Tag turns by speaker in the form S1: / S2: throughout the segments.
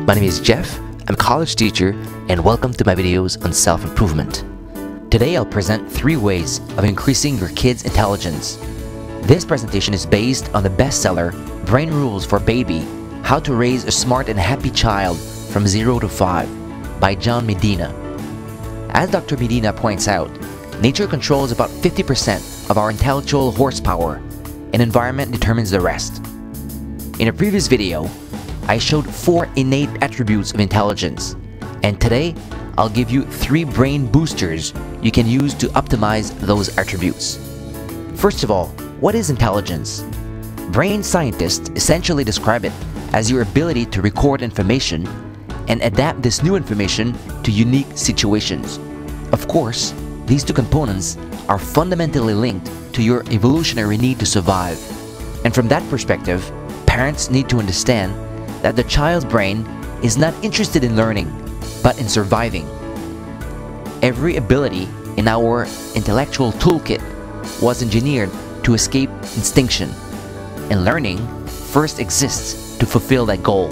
S1: My name is Jeff, I'm a college teacher, and welcome to my videos on self-improvement. Today I'll present 3 ways of increasing your kids' intelligence. This presentation is based on the bestseller, Brain Rules for Baby, How to Raise a Smart and Happy Child from 0 to 5 by John Medina. As Dr. Medina points out, nature controls about 50% of our intellectual horsepower, and environment determines the rest. In a previous video, I showed 4 innate attributes of intelligence, and today I'll give you 3 brain boosters you can use to optimize those attributes. First of all, what is intelligence? Brain scientists essentially describe it as your ability to record information and adapt this new information to unique situations. Of course, these 2 components are fundamentally linked to your evolutionary need to survive. And from that perspective, parents need to understand that the child's brain is not interested in learning, but in surviving. Every ability in our intellectual toolkit was engineered to escape extinction, and learning first exists to fulfill that goal.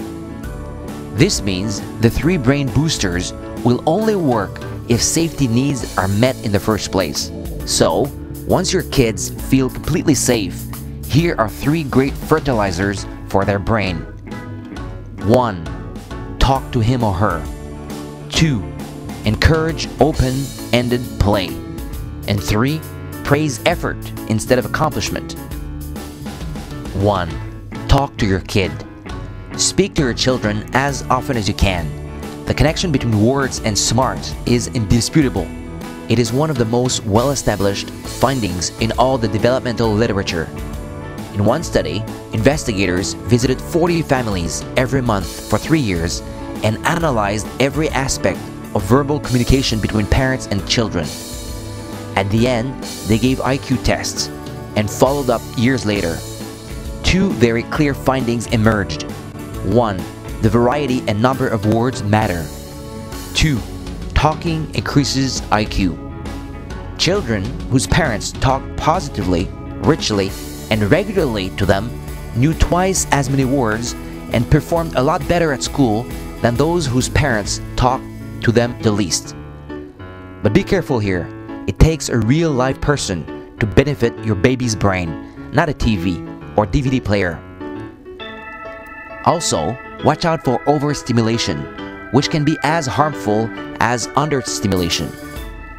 S1: This means the 3 brain boosters will only work if safety needs are met in the first place. So, once your kids feel completely safe, here are 3 great fertilizers for their brain. 1. Talk to him or her. 2. Encourage open-ended play. And 3. Praise effort instead of accomplishment. 1. Talk to your kid. Speak to your children as often as you can. The connection between words and smarts is indisputable. It is one of the most well-established findings in all the developmental literature. In one study, investigators visited 40 families every month for 3 years and analyzed every aspect of verbal communication between parents and children. At the end, they gave IQ tests and followed up years later. 2 very clear findings emerged. 1. The variety and number of words matter. 2. Talking increases IQ. Children whose parents talked positively, richly, and regularly to them knew twice as many words and performed a lot better at school than those whose parents talked to them the least. But be careful here. It takes a real-life person to benefit your baby's brain, not a TV or DVD player. Also, watch out for overstimulation, which can be as harmful as understimulation.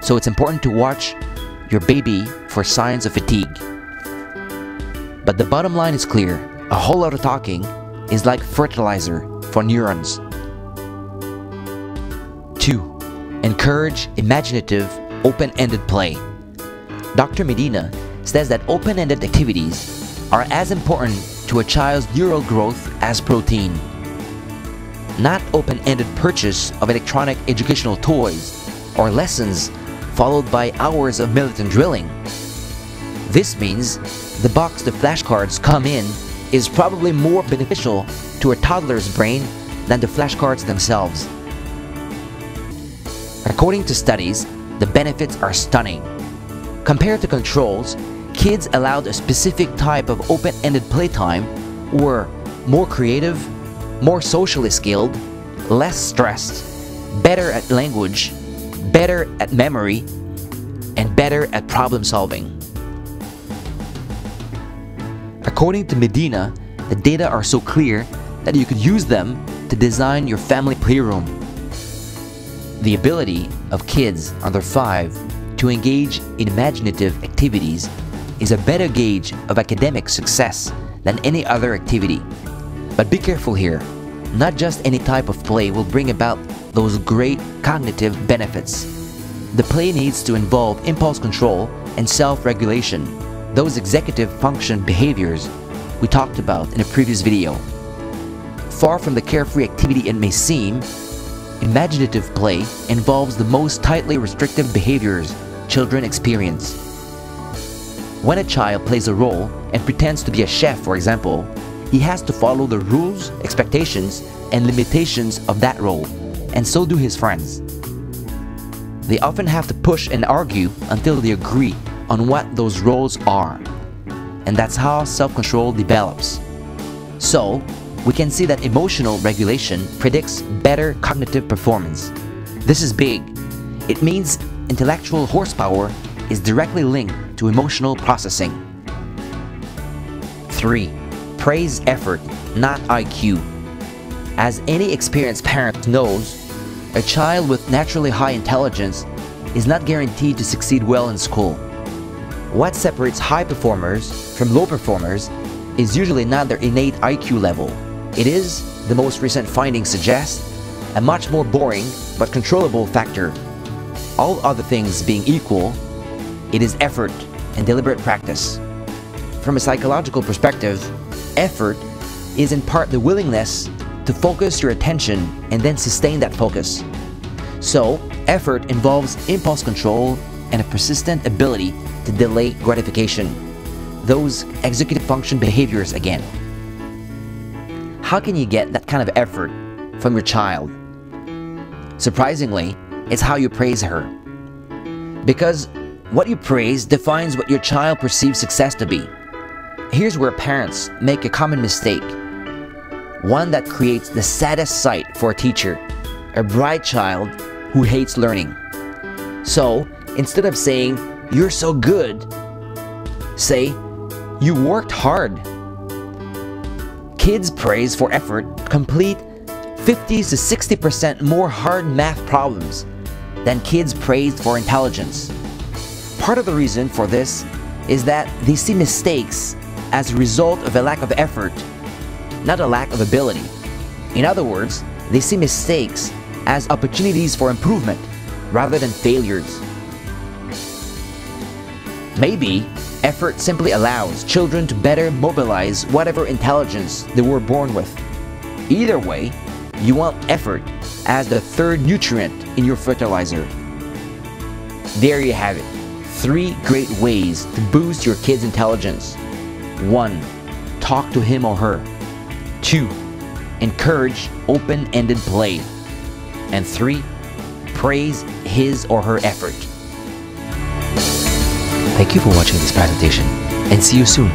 S1: So it's important to watch your baby for signs of fatigue. But the bottom line is clear. A whole lot of talking is like fertilizer for neurons. 2. Encourage imaginative, open-ended play. Dr. Medina says that open-ended activities are as important to a child's neural growth as protein. Not open-ended purchase of electronic educational toys or lessons followed by hours of militant drilling. This means the box the flashcards come in is probably more beneficial to a toddler's brain than the flashcards themselves. According to studies, the benefits are stunning. Compared to controls, kids allowed a specific type of open-ended playtime were more creative, more socially skilled, less stressed, better at language, better at memory, and better at problem solving. According to Medina, the data are so clear that you could use them to design your family playroom. The ability of kids under 5 to engage in imaginative activities is a better gauge of academic success than any other activity. But be careful here. Not just any type of play will bring about those great cognitive benefits. The play needs to involve impulse control and self-regulation, those executive function behaviors we talked about in a previous video. Far from the carefree activity it may seem, imaginative play involves the most tightly restrictive behaviors children experience. When a child plays a role and pretends to be a chef, for example, he has to follow the rules, expectations, and limitations of that role, and so do his friends. They often have to push and argue until they agree on what those roles are, and that's how self-control develops. So, we can see that emotional regulation predicts better cognitive performance. This is big. It means intellectual horsepower is directly linked to emotional processing. 3. Praise effort, not IQ. As any experienced parent knows, a child with naturally high intelligence is not guaranteed to succeed well in school. What separates high performers from low performers is usually not their innate IQ level. It is, the most recent findings suggest, a much more boring but controllable factor. All other things being equal, it is effort and deliberate practice. From a psychological perspective, effort is in part the willingness to focus your attention and then sustain that focus. So, effort involves impulse control and a persistent ability to delay gratification. Those executive function behaviors again. How can you get that kind of effort from your child? Surprisingly, it's how you praise her. Because what you praise defines what your child perceives success to be. Here's where parents make a common mistake. One that creates the saddest sight for a teacher, a bright child who hates learning. So, instead of saying, "You're so good," say, "You worked hard." Kids praised for effort complete 50 to 60% more hard math problems than kids praised for intelligence. Part of the reason for this is that they see mistakes as a result of a lack of effort, not a lack of ability. In other words, they see mistakes as opportunities for improvement rather than failures. Maybe effort simply allows children to better mobilize whatever intelligence they were born with. Either way, you want effort as the third nutrient in your fertilizer. There you have it. 3 great ways to boost your kid's intelligence. 1. Talk to him or her. 2. Encourage open-ended play. And 3. Praise his or her effort. Thank you for watching this presentation, and see you soon.